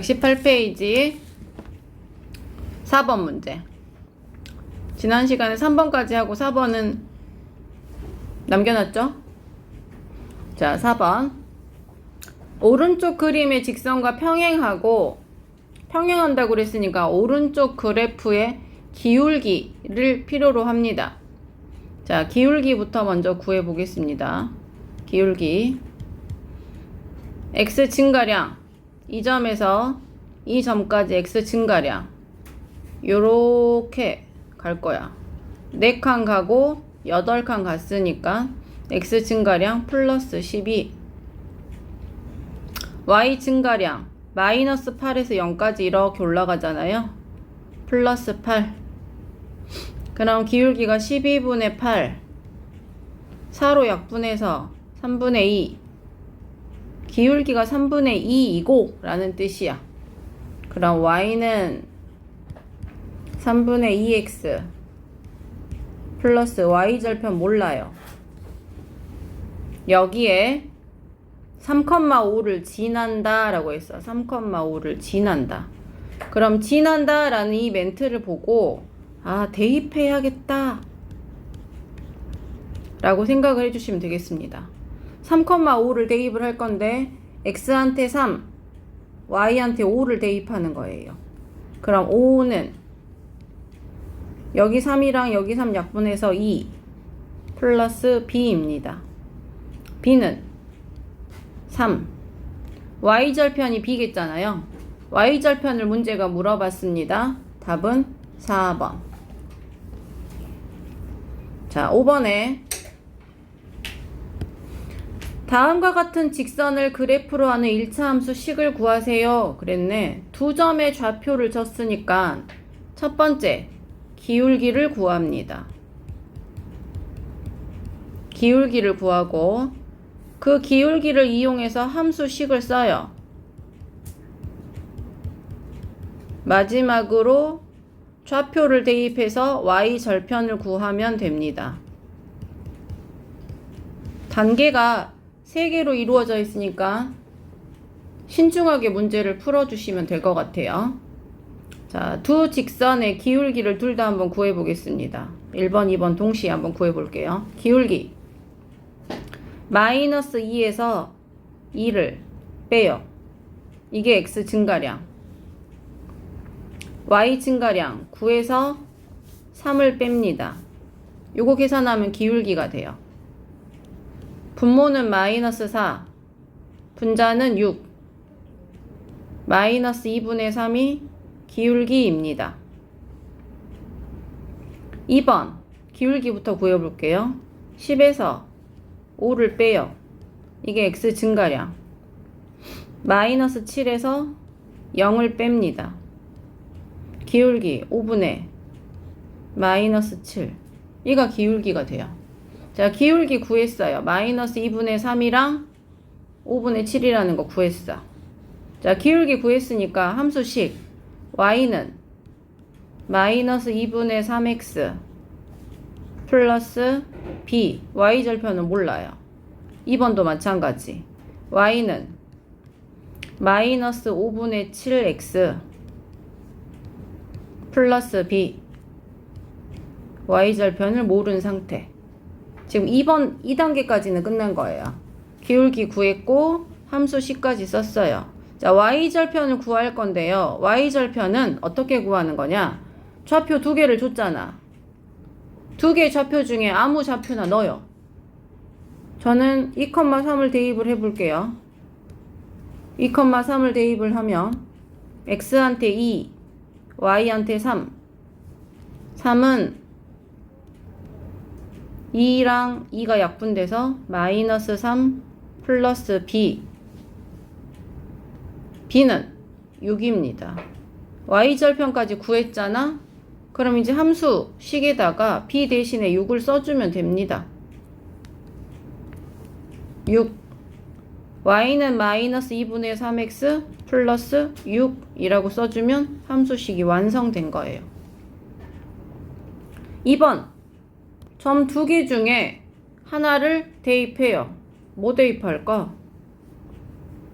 118페이지 4번 문제. 지난 시간에 3번까지 하고 4번은 남겨놨죠? 자, 4번. 오른쪽 그림의 직선과 평행한다고 그랬으니까 오른쪽 그래프의 기울기를 필요로 합니다. 자, 기울기부터 먼저 구해 보겠습니다. 기울기. x 증가량. 이 점에서 이 점까지 x 증가량. 요렇게 갈 거야. 4칸 가고 8칸 갔으니까 x 증가량 플러스 12. y 증가량 마이너스 8에서 0까지 이렇게 올라가잖아요. 플러스 8. 그럼 기울기가 12분의 8. 4로 약분해서 3분의 2. 기울기가 3분의 2이고 라는 뜻이야. 그럼 y는 3분의 2x 플러스 y절편 몰라요. 여기에 3,5를 지난다 라고 했어. 3,5를 지난다. 그럼 지난다 라는 이 멘트를 보고 대입해야겠다 라고 생각을 해주시면 되겠습니다. 3,5를 대입을 할 건데 x한테 3, y한테 5를 대입하는 거예요. 그럼 5는 여기 3이랑 여기 3 약분해서 2 플러스 b입니다. b는 3. y절편이 b겠잖아요. y절편을 문제가 물어봤습니다. 답은 4번. 자, 5번에 다음과 같은 직선을 그래프로 하는 1차 함수 식을 구하세요. 그랬네. 두 점의 좌표를 줬으니까 첫 번째 기울기를 구합니다. 기울기를 구하고 그 기울기를 이용해서 함수식을 써요. 마지막으로 좌표를 대입해서 y절편을 구하면 됩니다. 단계가 3개로 이루어져 있으니까 신중하게 문제를 풀어주시면 될 것 같아요. 자, 두 직선의 기울기를 둘 다 한번 구해보겠습니다. 1번, 2번 동시에 한번 구해볼게요. 기울기 마이너스 2에서 2를 빼요. 이게 x 증가량. y 증가량 9에서 3을 뺍니다. 요거 계산하면 기울기가 돼요. 분모는 마이너스 4, 분자는 6, 마이너스 2분의 3이 기울기입니다. 2번 기울기부터 구해볼게요. 10에서 5를 빼요. 이게 x 증가량. 마이너스 7에서 0을 뺍니다. 기울기 5분의 마이너스 7. 이가 기울기가 돼요. 자, 기울기 구했어요. 마이너스 2분의 3이랑 5분의 7이라는 거 구했어. 자, 기울기 구했으니까 함수식 y는 마이너스 2분의 3x 플러스 b. y절편은 몰라요. 2번도 마찬가지. y는 마이너스 5분의 7x 플러스 b. y절편을 모르는 상태. 지금 2번 2단계까지는 끝난 거예요. 기울기 구했고 함수식까지 썼어요. 자, y절편을 구할 건데요. y절편은 어떻게 구하는 거냐? 좌표 2개를 줬잖아. 2개의 좌표 중에 아무 좌표나 넣어요. 저는 2,3을 대입을 해볼게요. 2,3을 대입을 하면 x한테 2, y한테 3. 3은 2랑 2가 약분돼서 마이너스 3 플러스 b. b는 6입니다. y절편까지 구했잖아? 그럼 이제 함수식에다가 b 대신에 6을 써주면 됩니다. 6. y는 마이너스 2분의 3x 플러스 6이라고 써주면 함수식이 완성된 거예요. 2번 점 2개 중에 하나를 대입해요. 뭐 대입할까?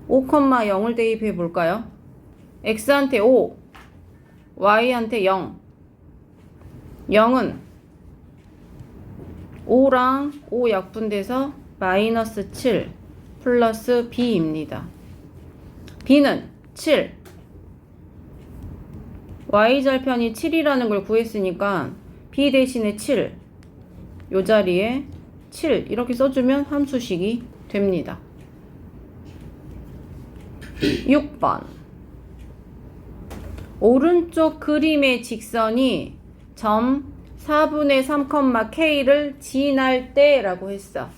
5,0을 대입해 볼까요? x한테 5, y한테 0. 0은 5랑 5 약분돼서 마이너스 7 플러스 b입니다. b는 7. y절편이 7이라는 걸 구했으니까 b 대신에 7. 요 자리에 7 이렇게 써주면 함수식이 됩니다. 6번. 오른쪽 그림의 직선이 점 4분의 3, k를 지날 때 라고 했어.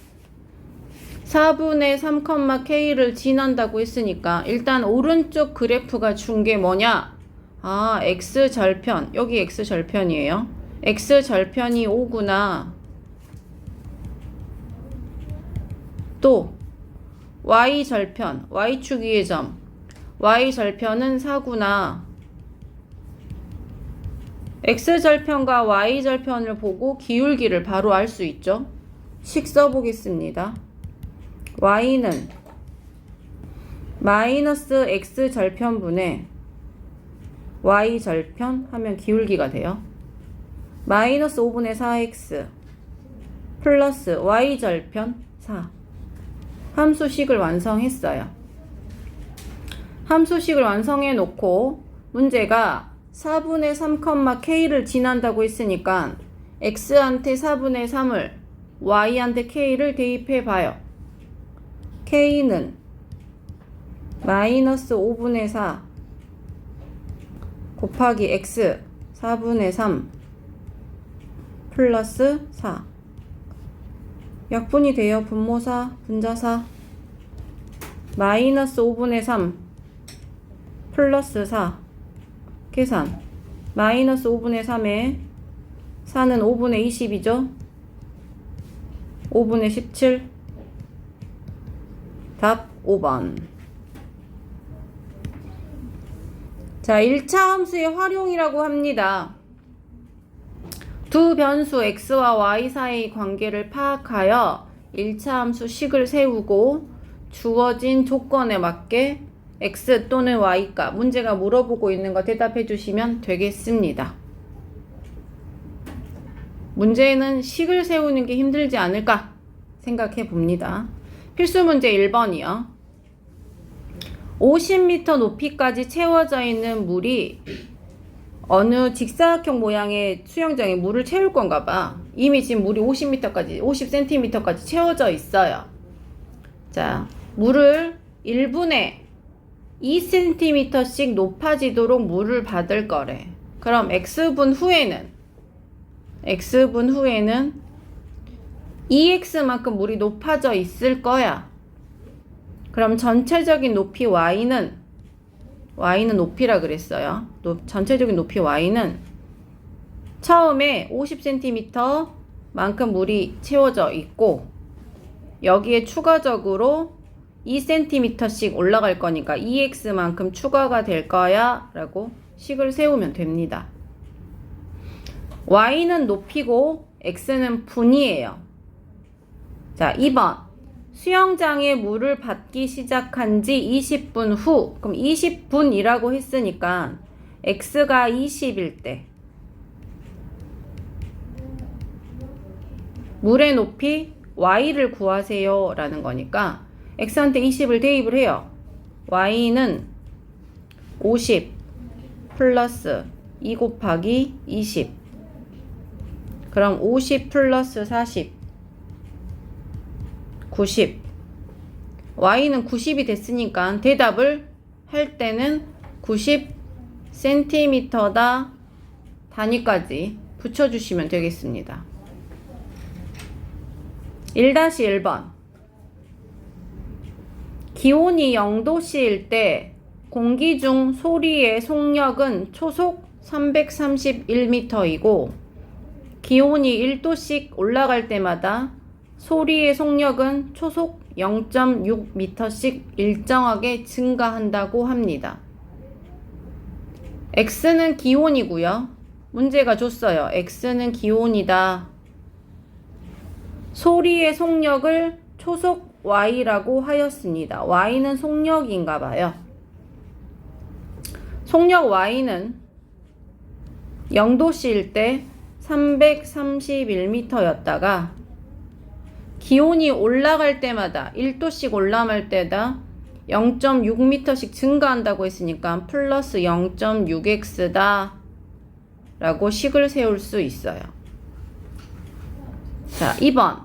4분의 3, k를 지난다고 했으니까 일단 오른쪽 그래프가 준 게 뭐냐? 아, x절편. 여기 x절편이에요. x절편이 5구나. 또 y절편. y축 위의 점. y절편은 4구나. x절편과 y절편을 보고 기울기를 바로 알 수 있죠. 식 써보겠습니다. y는 마이너스 x절편분의 y절편 하면 기울기가 돼요. 마이너스 5분의 4x 플러스 y절편 4. 함수식을 완성했어요. 함수식을 완성해 놓고 문제가 4분의 3, k를 지난다고 했으니까 x한테 4분의 3을 y한테 k를 대입해 봐요. k는 마이너스 5분의 4 곱하기 x 4분의 3 플러스 4. 약분이 돼요. 분모사, 분자사. 마이너스 5분의 3 플러스 4. 계산. 마이너스 5분의 3에 4는 5분의 20이죠. 5분의 17. 답 5번. 자, 1차 함수의 활용이라고 합니다. 두 변수 x와 y 사이의 관계를 파악하여 1차 함수 식을 세우고 주어진 조건에 맞게 x 또는 y값, 문제가 물어보고 있는 거 대답해 주시면 되겠습니다. 문제는 식을 세우는 게 힘들지 않을까 생각해 봅니다. 필수 문제 1번이요. 50m 높이까지 채워져 있는 물이 어느 직사각형 모양의 수영장에 물을 채울 건가 봐. 이미 지금 물이 50cm까지 채워져 있어요. 자, 물을 1분에 2cm씩 높아지도록 물을 받을 거래. 그럼 x분 후에는 2x만큼 물이 높아져 있을 거야. 그럼 전체적인 높이 y는 높이라 그랬어요. 전체적인 높이 y는 처음에 50cm 만큼 물이 채워져 있고 여기에 추가적으로 2cm씩 올라갈 거니까 2x만큼 추가가 될 거야 라고 식을 세우면 됩니다. y는 높이고 x는 분이에요. 자, 2번. 수영장에 물을 받기 시작한 지 20분 후. 그럼 20분이라고 했으니까 x가 20일 때 물의 높이 y를 구하세요 라는 거니까 x한테 20을 대입을 해요. y는 50 플러스 2 곱하기 20. 그럼 50 플러스 40 90. y는 90이 됐으니까 대답을 할 때는 90cm다 단위까지 붙여주시면 되겠습니다. 1-1번. 기온이 0도씨일 때 공기 중 소리의 속력은 초속 331m이고 기온이 1도씩 올라갈 때마다 소리의 속력은 초속 0.6m씩 일정하게 증가한다고 합니다. x는 기온이고요. 문제가 줬어요. x는 기온이다. 소리의 속력을 초속 y라고 하였습니다. y는 속력인가 봐요. 속력 y는 0도씨일 때 331m였다가 기온이 올라갈 때마다 1도씩 올라갈 때다 0.6m씩 증가한다고 했으니까 플러스 0.6x다 라고 식을 세울 수 있어요. 자, 2번.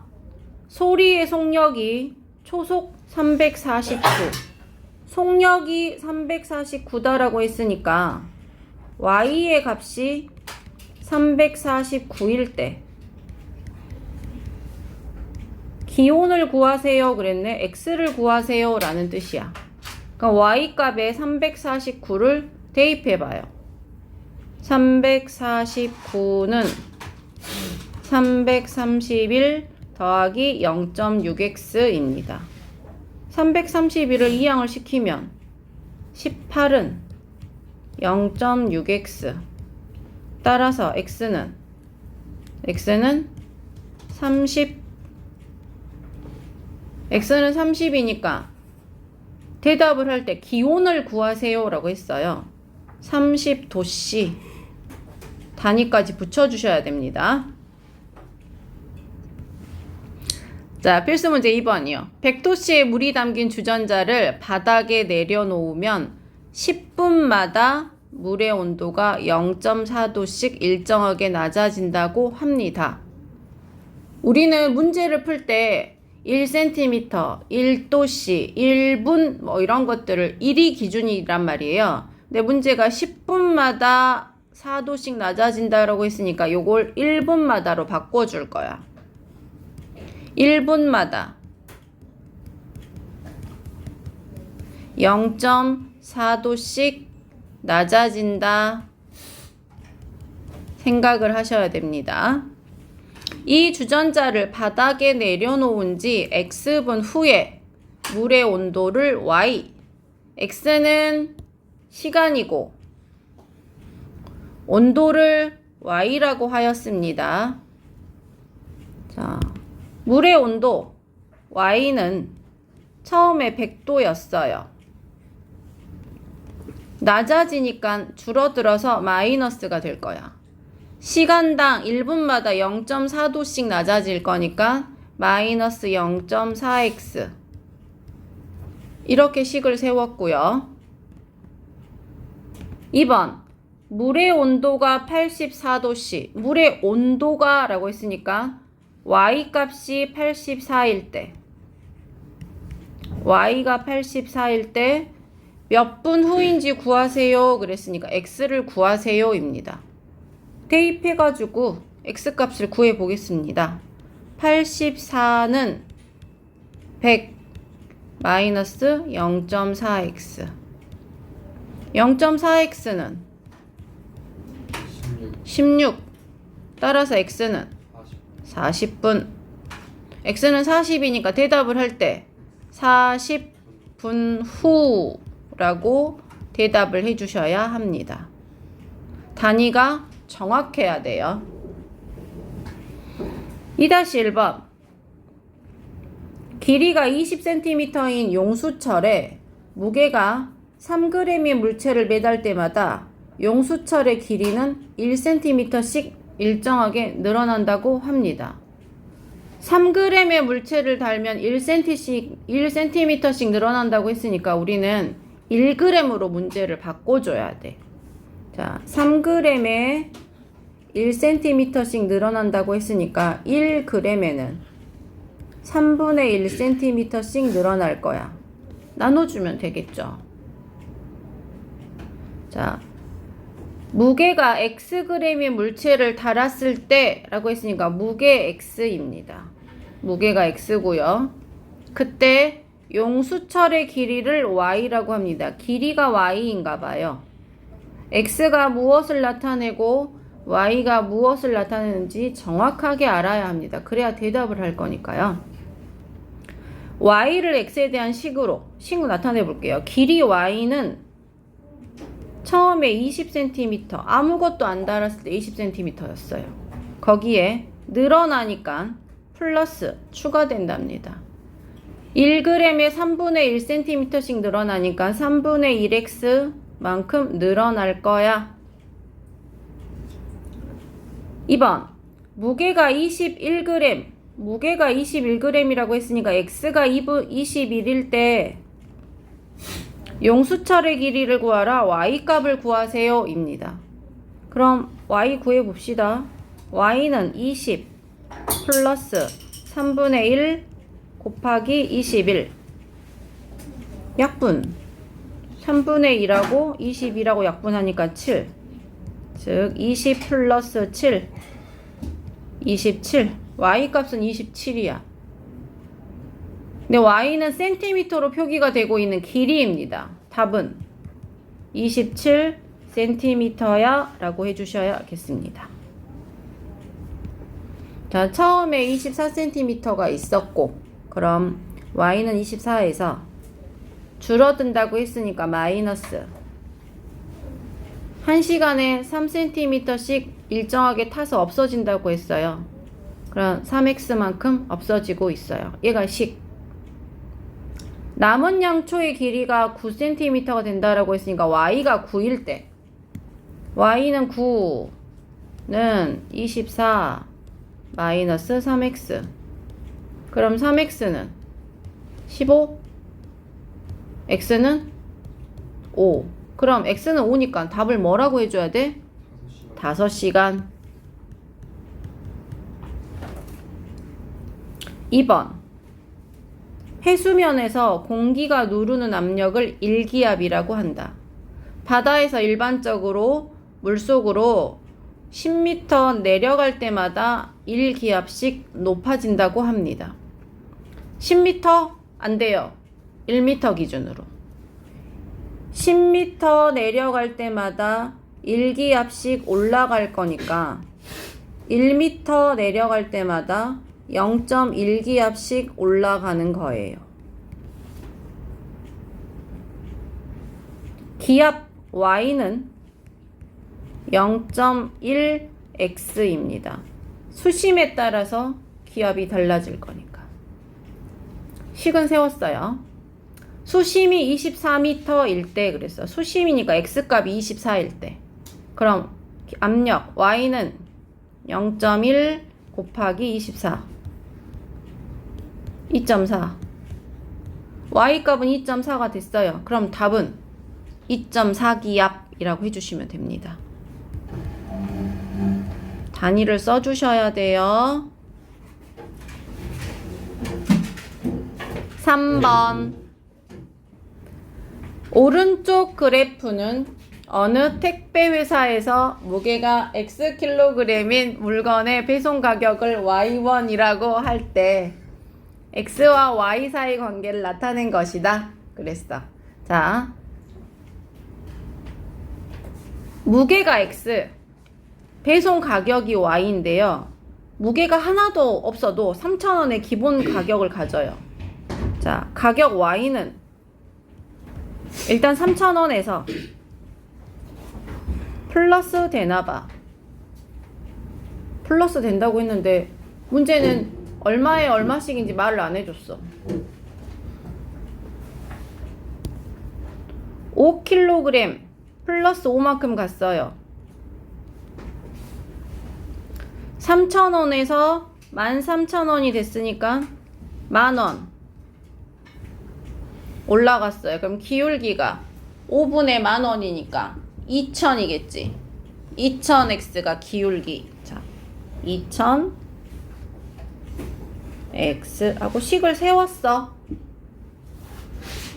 소리의 속력이 초속 349. 속력이 349다라고 했으니까 y의 값이 349일 때 기온을 구하세요 그랬네. x를 구하세요 라는 뜻이야. 그러니까 y 값에 349를 대입해 봐요. 349는 331 더하기 0.6x입니다. 331을 이항을 시키면 18은 0.6x. 따라서 x는 30이니까 대답을 할 때 기온을 구하세요 라고 했어요. 30도씨 단위까지 붙여주셔야 됩니다. 자, 필수 문제 2번이요. 100도씨의 물이 담긴 주전자를 바닥에 내려놓으면 10분마다 물의 온도가 0.4도씩 일정하게 낮아진다고 합니다. 우리는 문제를 풀 때 1cm, 1도씨, 1분 뭐 이런 것들을 1이 기준이란 말이에요. 근데 문제가 10분마다 4도씩 낮아진다라고 했으니까 요걸 1분마다로 바꿔줄 거야. 1분마다 0.4도씩 낮아진다 생각을 하셔야 됩니다. 이 주전자를 바닥에 내려놓은 지 x분 후에 물의 온도를 y, x는 시간이고 온도를 y라고 하였습니다. 자, 물의 온도 y는 처음에 100도였어요. 낮아지니까 줄어들어서 마이너스가 될 거야. 시간당 1분마다 0.4도씩 낮아질 거니까 마이너스 0.4x 이렇게 식을 세웠고요. 2번 물의 온도가 84도씨 물의 온도가 라고 했으니까 y값이 84일 때 y가 84일 때 몇 분 후인지 구하세요 그랬으니까 x를 구하세요 입니다. 대입해가지고 x값을 구해 보겠습니다. 84는 100 마이너스 0.4x 0.4x는 16 따라서 x는 40분 x는 40이니까 대답을 할 때 40분 후라고 대답을 해주셔야 합니다. 단위가 정확해야 돼요. 2-1번 길이가 20cm인 용수철에 무게가 3g의 물체를 매달 때마다 용수철의 길이는 1cm씩 일정하게 늘어난다고 합니다. 3g의 물체를 달면 1cm씩 늘어난다고 했으니까 우리는 1g으로 문제를 바꿔줘야 돼. 자, 3g에 1cm씩 늘어난다고 했으니까 1g에는 3분의 1cm씩 늘어날 거야. 나눠주면 되겠죠. 자, 무게가 xg의 물체를 달았을 때 라고 했으니까 무게 x입니다. 무게가 x고요. 그때 용수철의 길이를 y라고 합니다. 길이가 y인가 봐요. x가 무엇을 나타내고 y가 무엇을 나타내는지 정확하게 알아야 합니다. 그래야 대답을 할 거니까요. y를 x에 대한 식으로 나타내 볼게요. 길이 y는 처음에 20cm 아무것도 안 달았을 때 20cm였어요. 거기에 늘어나니까 플러스 추가된답니다. 1g에 3분의 1cm씩 늘어나니까 3분의 1x 만큼 늘어날 거야. 2번. 무게가 21g. 무게가 21g이라고 했으니까 x가 21일 때 용수철의 길이를 구하라. y 값을 구하세요. 입니다. 그럼 y 구해봅시다. y는 20 플러스 3분의 1 곱하기 21. 약분. 3분의 1하고 21하고 약분하니까 7. 즉 20 플러스 7. 27. y 값은 27이야. 근데 y는 센티미터로 표기가 되고 있는 길이입니다. 답은 27cm야 라고 해주셔야겠습니다. 자, 처음에 24cm가 있었고, 그럼 y는 24에서 줄어든다고 했으니까 마이너스 1시간에 3cm씩 일정하게 타서 없어진다고 했어요. 그럼 3x만큼 없어지고 있어요. 얘가 식. 남은 양초의 길이가 9cm가 된다라고 했으니까 y가 9일 때 y는 9는 24 마이너스 3x. 그럼 3x는 15, x는 5. 그럼 x는 5니까 답을 뭐라고 해줘야 돼? 5시간. 2번. 해수면에서 공기가 누르는 압력을 일기압이라고 한다. 바다에서 일반적으로 물속으로 10m 내려갈 때마다 1기압씩 높아진다고 합니다. 10m? 안 돼요. 1m 기준으로. 10m 내려갈 때마다 1기압씩 올라갈 거니까 1m 내려갈 때마다 0.1기압씩 올라가는 거예요. 기압 y는 0.1x입니다. 수심에 따라서 기압이 달라질 거니까. 식은 세웠어요. 수심이 24m일 때 그랬어. 수심이니까 x값이 24일 때. 그럼 압력 y는 0.1 곱하기 24. 2.4. y값은 2.4가 됐어요. 그럼 답은 2.4기압이라고 해주시면 됩니다. 단위를 써주셔야 돼요. 3번. 오른쪽 그래프는 어느 택배 회사에서 무게가 Xkg인 물건의 배송 가격을 Y1이라고 할 때 X와 Y 사이 관계를 나타낸 것이다. 그랬어. 자, 무게가 X, 배송 가격이 Y인데요. 무게가 하나도 없어도 3,000원의 기본 가격을 가져요. 자, 가격 Y는 일단 3,000원에서 플러스 되나봐. 플러스 된다고 했는데 문제는 얼마에 얼마씩인지 말을 안 해줬어. 5kg 플러스 5만큼 갔어요. 3,000원에서 13,000원이 됐으니까 10,000원 올라갔어요. 그럼 기울기가 5분의 10,000원이니까 2,000이겠지. 2,000x가 기울기. 자, 2,000x 하고 식을 세웠어.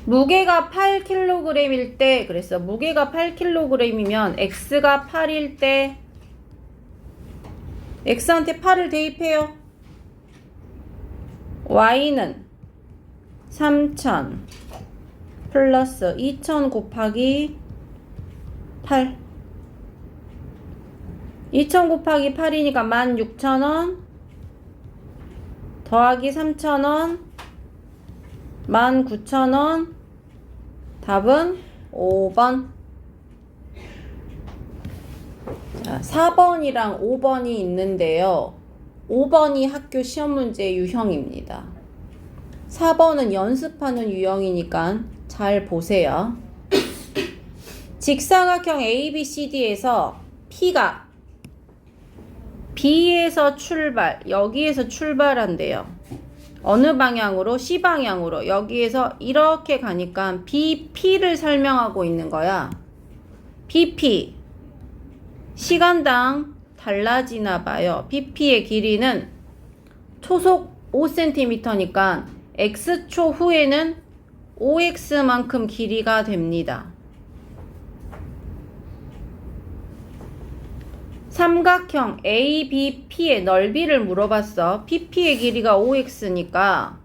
무게가 8kg일 때 그랬어. 무게가 8kg이면 x가 8일 때 x한테 8을 대입해요. y는 3,000 플러스 2,000 곱하기 8. 2,000 곱하기 8이니까 16,000원 더하기 3,000원 19,000원. 답은 5번. 자, 4번이랑 5번이 있는데요. 5번이 학교 시험 문제 유형입니다. 4번은 연습하는 유형이니까 잘 보세요. 직사각형 ABCD에서 P가 B에서 출발, 여기에서 출발한대요. 어느 방향으로? C 방향으로. 여기에서 이렇게 가니까 BP를 설명하고 있는 거야. BP. 시간당 달라지나 봐요. BP의 길이는 초속 5cm니까 X초 후에는 5X만큼 길이가 됩니다. 삼각형 ABP의 넓이를 물어봤어. BP의 길이가 5X니까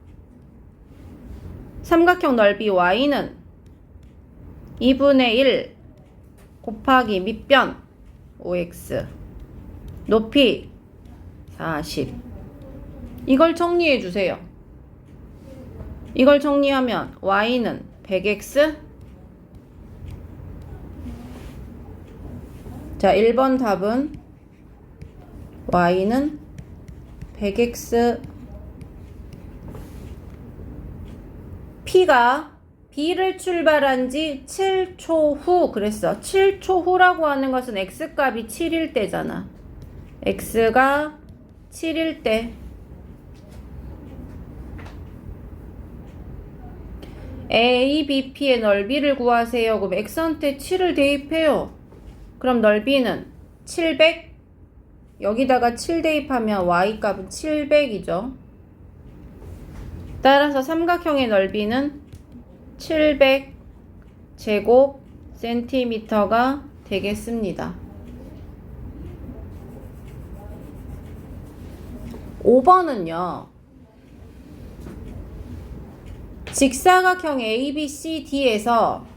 삼각형 넓이 Y는 2분의 1 곱하기 밑변 5X 높이 40. 이걸 정리해 주세요. 이걸 정리하면 Y는 100X. 자, 1번 답은 Y는 100X. P가 B를 출발한 지 7초 후 그랬어. 7초 후라고 하는 것은 X값이 7일 때잖아. X가 7일 때 ABP의 넓이를 구하세요. 그럼 X한테 7을 대입해요. 그럼 넓이는 700. 여기다가 7 대입하면 Y값은 700이죠. 따라서 삼각형의 넓이는 700 제곱 센티미터가 되겠습니다. 5번은요. 직사각형 ABCD에서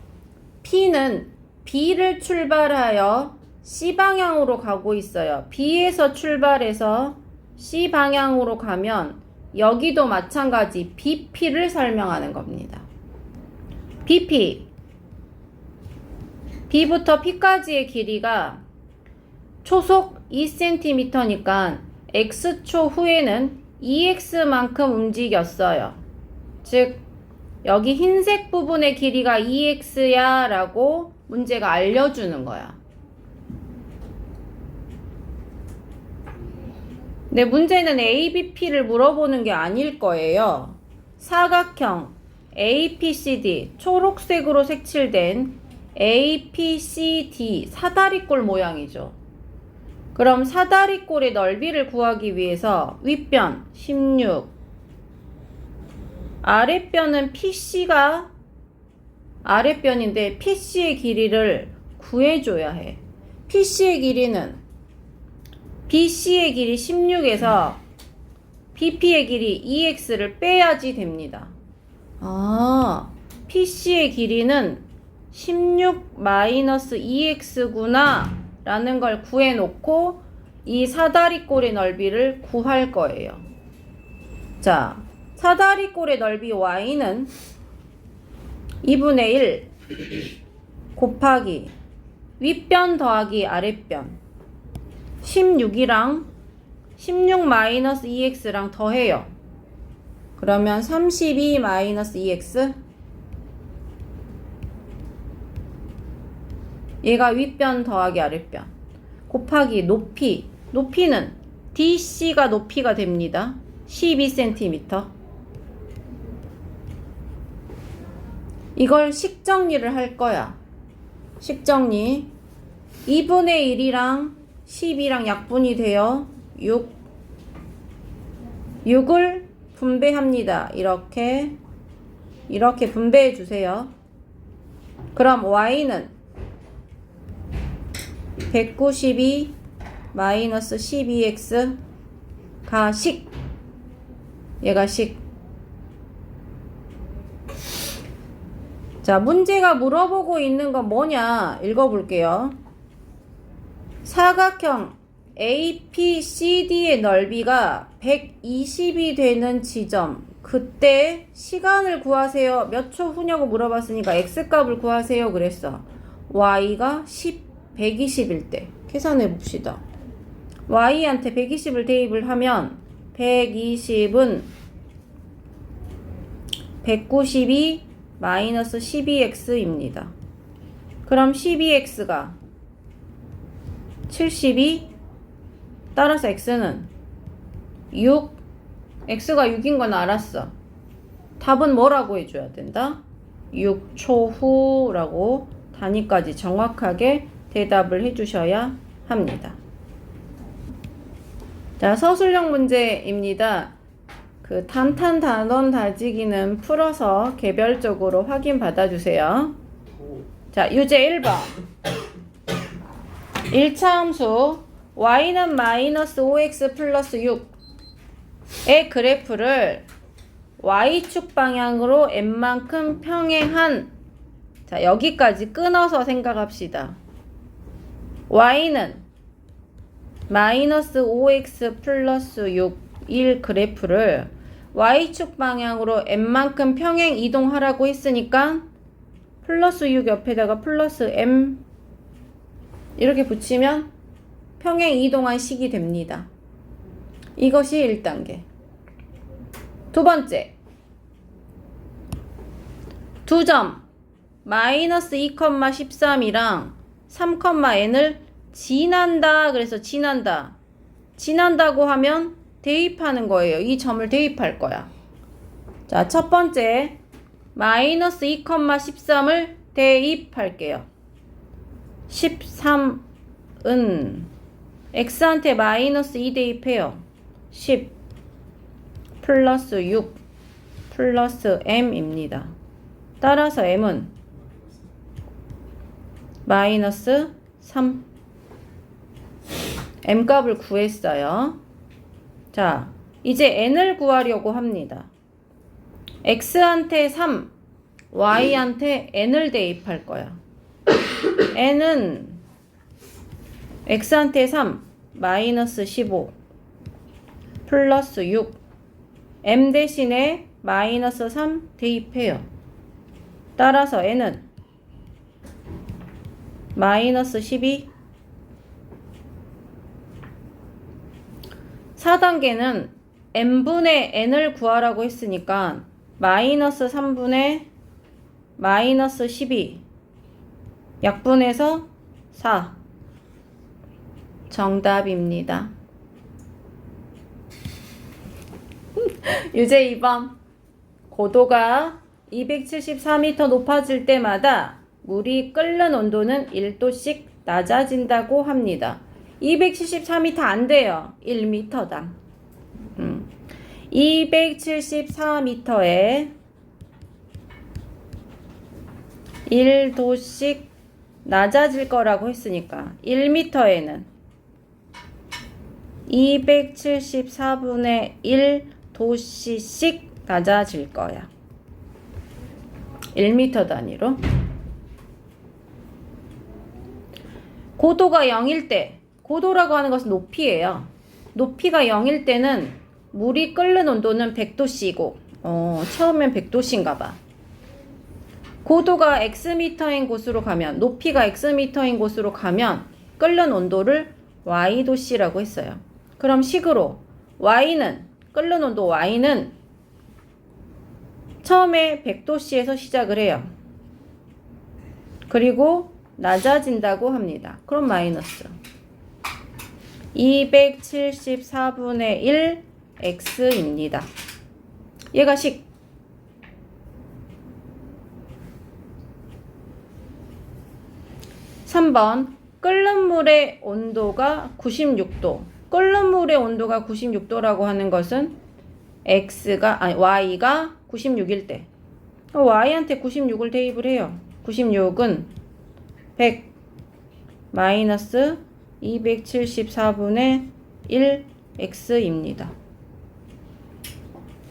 P는 B를 출발하여 C 방향으로 가고 있어요. B에서 출발해서 C 방향으로 가면 여기도 마찬가지 BP를 설명하는 겁니다. BP B부터 P까지의 길이가 초속 2cm니까 X초 후에는 2X만큼 움직였어요. 즉 여기 흰색 부분의 길이가 2X야 라고 문제가 알려주는 거야. 근데 문제는 ABP를 물어보는 게 아닐 거예요. 사각형 APCD 초록색으로 색칠된 APCD 사다리꼴 모양이죠. 그럼 사다리꼴의 넓이를 구하기 위해서 윗변 16 아랫변은 PC가 아랫변인데 PC의 길이를 구해줘야 해. PC의 길이는 BC의 길이 16에서 BP의 길이 2X를 빼야지 됩니다. PC의 길이는 16-2X구나 라는 걸 구해놓고 이 사다리꼴의 넓이를 구할 거예요. 자, 사다리꼴의 넓이 Y는 2분의 1 곱하기 윗변 더하기 아랫변 16이랑 16-2X랑 더해요. 그러면 32-2X 얘가 윗변 더하기 아랫변 곱하기 높이 높이는 DC가 높이가 됩니다. 12cm 이걸 식정리를 할 거야. 식정리 2분의 1이랑 10이랑 약분이 되어 6을 분배합니다. 이렇게 분배해 주세요. 그럼 Y는 192 마이너스 12X가 식. 얘가 식. 자, 문제가 물어보고 있는 건 뭐냐? 읽어볼게요. 사각형 APCD의 넓이가 120이 되는 지점. 그때 시간을 구하세요. 몇 초 후냐고 물어봤으니까 X값을 구하세요. 그랬어. Y가 120일 때. 계산해 봅시다. Y한테 120을 대입을 하면 120은 192 마이너스 12X입니다. 그럼 12x가 72, 따라서 x는 6, x가 6인 건 알았어. 답은 뭐라고 해줘야 된다? 6초 후라고 단위까지 정확하게 대답을 해주셔야 합니다. 자, 서술형 문제입니다. 그 탄탄 단원 다지기는 풀어서 개별적으로 확인 받아주세요. 자, 유제 1번. 1차 함수 y는 마이너스 5x 플러스 6의 그래프를 y축 방향으로 n만큼 평행한, 자, 여기까지 끊어서 생각합시다. y는 마이너스 5x 플러스 6 1 그래프를 y축 방향으로 n만큼 평행 이동하라고 했으니까 플러스 6 옆에다가 플러스 m 이렇게 붙이면 평행 이동한 식이 됩니다. 이것이 1단계. 두 번째, 2점 마이너스 2,13이랑 3,n을 지난다. 그래서 지난다고 하면 대입하는 거예요. 이 점을 대입할 거야. 자, 첫 번째 마이너스 2,13을 대입할게요. 13은 x한테 마이너스 2 대입해요. 10 플러스 6 플러스 m입니다. 따라서 m은 마이너스 3. m 값을 구했어요. 자, 이제 n을 구하려고 합니다. x한테 3, y한테 n을 대입할 거야. n은 x한테 3, 마이너스 15 플러스 6 m 대신에 마이너스 3 대입해요. 따라서 n은 마이너스 12. 4단계는 n분의 n을 구하라고 했으니까 마이너스 3분의 마이너스 12 약분해서 4 정답입니다. 유제 2번. 고도가 274m 높아질 때마다 물이 끓는 온도는 1도씩 낮아진다고 합니다. 274m 안 돼요. 1m당. 274m에 1도씩 낮아질 거라고 했으니까 1m에는 274분의 1도씩 낮아질 거야. 1m 단위로. 고도가 0일 때, 고도라고 하는 것은 높이예요. 높이가 0일 때는 물이 끓는 온도는 100도씨고, 처음엔 100도씨인가 봐. 고도가 xm인 곳으로 가면, 높이가 xm인 곳으로 가면 끓는 온도를 y도씨라고 했어요. 그럼 식으로 y는, 끓는 온도 y는 처음에 100도씨에서 시작을 해요. 그리고 낮아진다고 합니다. 그럼 마이너스 274분의 1 x입니다. 얘가 식. (3번) 끓는 물의 온도가 96도. 끓는 물의 온도가 96도라고 하는 것은 y가 96일 때 y한테 96을 대입을 해요. 96은 100 마이너스 274분의 1 x입니다.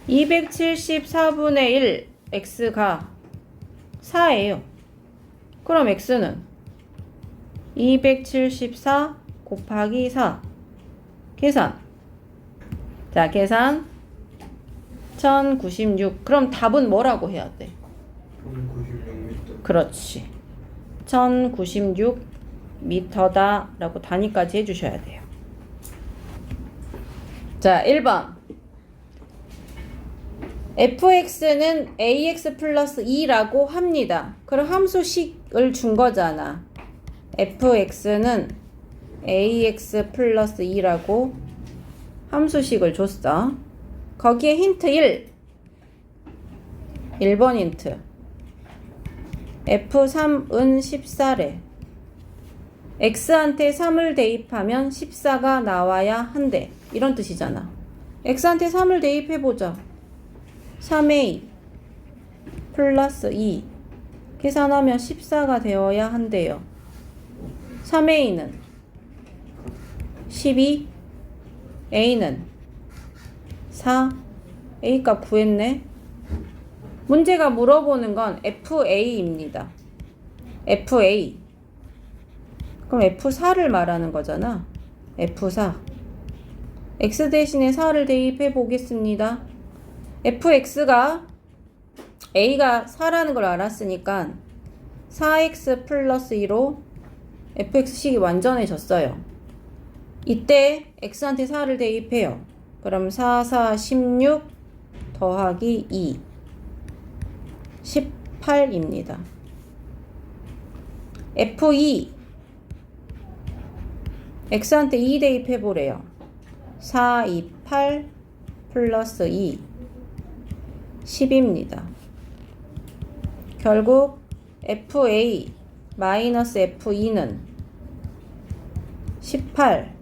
274분의 1 x가 4예요. 그럼 x는 274 곱하기 4. 계산. 자, 계산 1096. 그럼 답은 뭐라고 해야 돼? 1096m. 그렇지. 1096m다 라고 단위까지 해주셔야 돼요. 자, 1번. fx는 ax 플러스 2라고 합니다. 그럼 함수식을 준 거잖아. fx는 ax 플러스 2라고 함수식을 줬어. 거기에 힌트 1번 힌트. f3은 14래. x한테 3을 대입하면 14가 나와야 한대. 이런 뜻이잖아. x한테 3을 대입해보자. 3a 플러스 2 계산하면 14가 되어야 한대요. 3a는 12, a는 4, a값 구했네. 문제가 물어보는 건 fa입니다. fa. 그럼 f4를 말하는 거잖아. f4. x 대신에 4를 대입해 보겠습니다. fx가 a가 4라는 걸 알았으니까 4x 플러스 2로 fx식이 완전해졌어요. 이때 x한테 4를 대입해요. 그럼 4, 4, 16 더하기 2 18입니다. f2 x한테 2 대입해보래요. 4, 2, 8 플러스 2 10입니다. 결국 fa 마이너스 f2는 18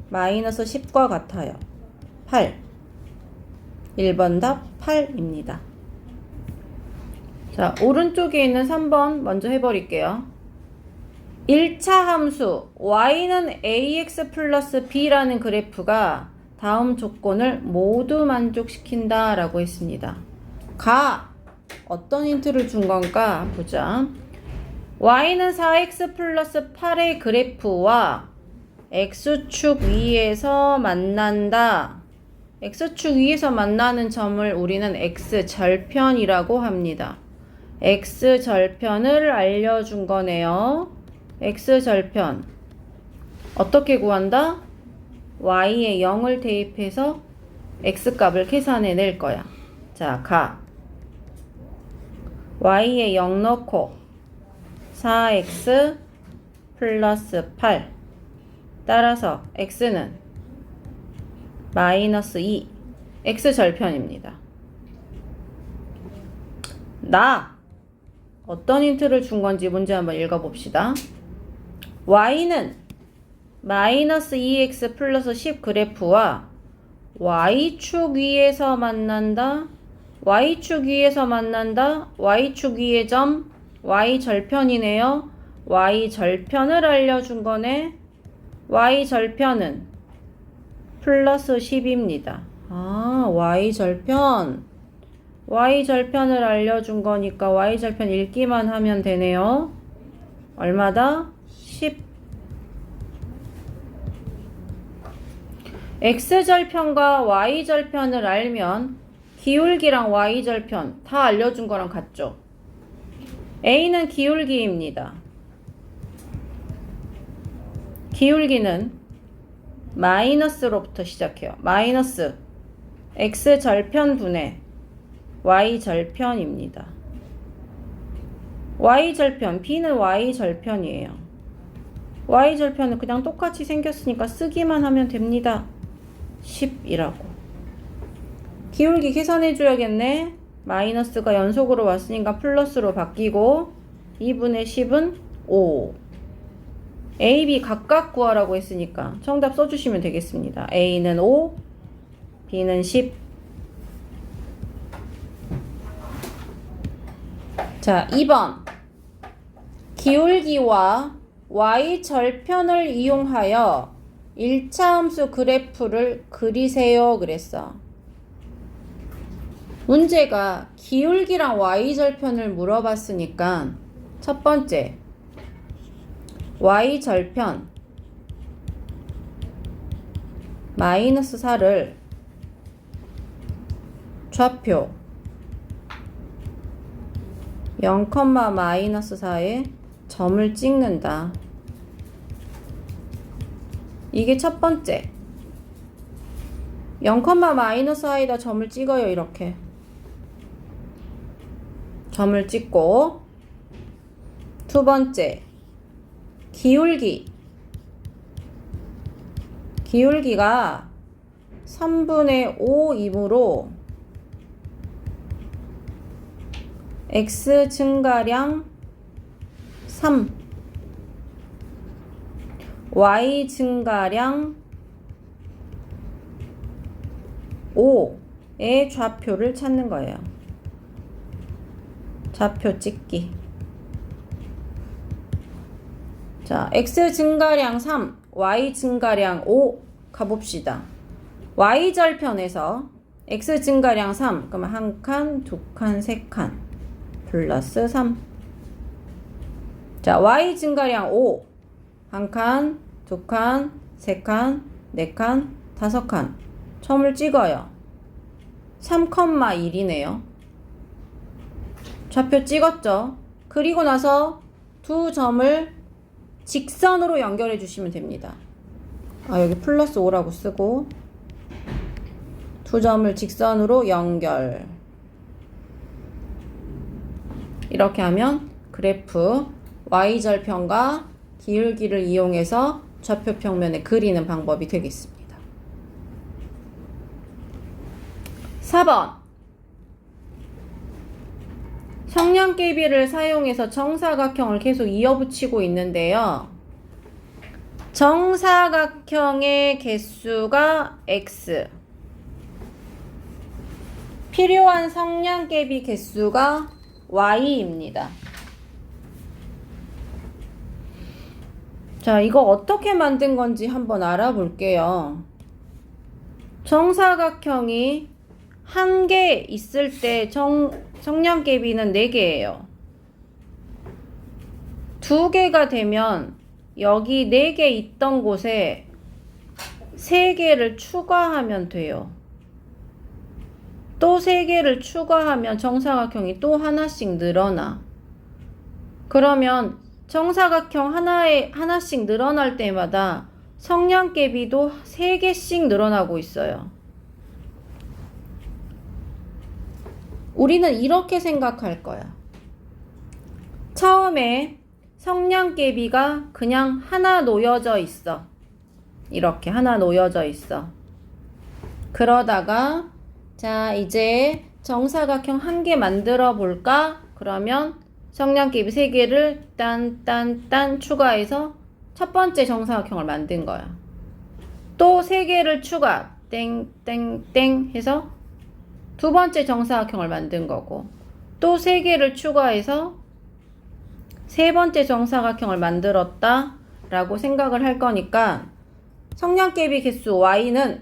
마이너스 10과 같아요. 8. 1번 답 8입니다. 자, 오른쪽에 있는 3번 먼저 해버릴게요. 1차 함수 y는 ax 플러스 b라는 그래프가 다음 조건을 모두 만족시킨다 라고 했습니다. 어떤 힌트를 준 건가 보자. y는 4x 플러스 8의 그래프와 x축 위에서 만난다. x축 위에서 만나는 점을 우리는 x절편이라고 합니다. x절편을 알려준 거네요. x절편 어떻게 구한다? y에 0을 대입해서 x값을 계산해 낼 거야. 자, y에 0 넣고 4x 플러스 8 따라서 x는 마이너스 2 x절편입니다. 어떤 힌트를 준 건지 문제 한번 읽어봅시다. y는 마이너스 2x 플러스 10 그래프와 y축 위에서 만난다. y축 위에서 만난다. y축 위의 점 y절편이네요. y절편을 알려준 거네. y절편은 플러스 10입니다. y절편을 알려준 거니까 y절편 읽기만 하면 되네요. 얼마다? 10. x절편과 y절편을 알면 기울기랑 y절편 다 알려준 거랑 같죠? a는 기울기입니다. 기울기는 마이너스로부터 시작해요. 마이너스 x절편분의 y절편입니다. y절편, b는 y절편이에요. y절편은 그냥 똑같이 생겼으니까 쓰기만 하면 됩니다. 10이라고. 기울기 계산해 줘야겠네. 마이너스가 연속으로 왔으니까 플러스로 바뀌고 2분의 10은 5. A, B 각각 구하라고 했으니까 정답 써주시면 되겠습니다. A는 5, B는 10. 자, 2번. 기울기와 y절편을 이용하여 1차 함수 그래프를 그리세요 그랬어. 문제가 기울기랑 y절편을 물어봤으니까 첫 번째 y절편 마이너스 4를 좌표 0, 마이너스 4에 점을 찍는다. 이게 첫 번째. 0, 마이너스 4에다 점을 찍어요. 이렇게. 점을 찍고 두 번째 기울기가 3분의 5이므로 x 증가량 3 y 증가량 5의 좌표를 찾는 거예요. 좌표 찍기. 자, x 증가량 3, y 증가량 5 가봅시다. y절편에서 x 증가량 3, 그러면 한 칸, 두 칸, 세 칸 플러스 3. 자, y 증가량 5, 한 칸, 두 칸, 세 칸, 네 칸, 다섯 칸. 점을 찍어요. 3,1이네요. 좌표 찍었죠? 그리고 나서 두 점을 직선으로 연결해 주시면 됩니다. 여기 플러스 5라고 쓰고 두 점을 직선으로 연결. 이렇게 하면 그래프 y절편과 기울기를 이용해서 좌표 평면에 그리는 방법이 되겠습니다. 4번 성량계비를 사용해서 정사각형을 계속 이어붙이고 있는데요. 정사각형의 개수가 x, 필요한 성량계비 개수가 y입니다. 자, 이거 어떻게 만든 건지 한번 알아볼게요. 정사각형이 한 개 있을 때 성량계비는 4개예요. 2개가 되면 여기 4개 있던 곳에 3개를 추가하면 돼요. 또 3개를 추가하면 정사각형이 또 하나씩 늘어나. 그러면 정사각형 하나씩 늘어날 때마다 성량계비도 3개씩 늘어나고 있어요. 우리는 이렇게 생각할 거야. 처음에 성량계비가 그냥 하나 놓여져 있어. 이렇게 하나 놓여져 있어. 그러다가 자, 이제 정사각형 한 개 만들어 볼까? 그러면 성량계비 3개를 딴 추가해서 첫 번째 정사각형을 만든 거야. 또 3개를 추가 땡 해서 두 번째 정사각형을 만든 거고, 또 3개를 추가해서 세 번째 정사각형을 만들었다 라고 생각을 할 거니까 성량계비 개수 y는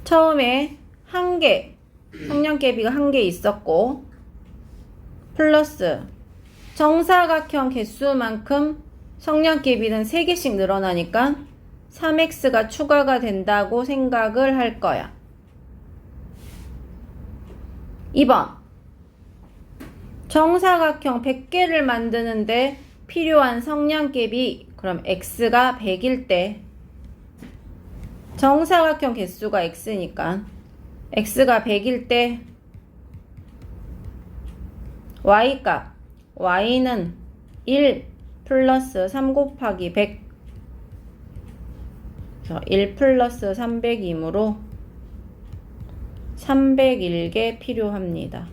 처음에 한 개, 성량계비가 한 개 있었고 플러스 정사각형 개수만큼 성량계비는 3개씩 늘어나니까 3x가 추가가 된다고 생각을 할 거야. 2번 정사각형 100개를 만드는데 필요한 성량계비, 그럼 x가 100일 때 정사각형 개수가 x니까 x가 100일 때 y값, y는 1 플러스 3 곱하기 100, 1 플러스 300이므로 301개 필요합니다.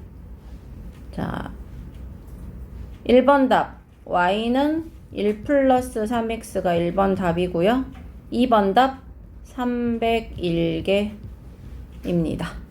자, 1번 답 y는 1 플러스 3x가 1번 답이고요. 2번 답 301개입니다.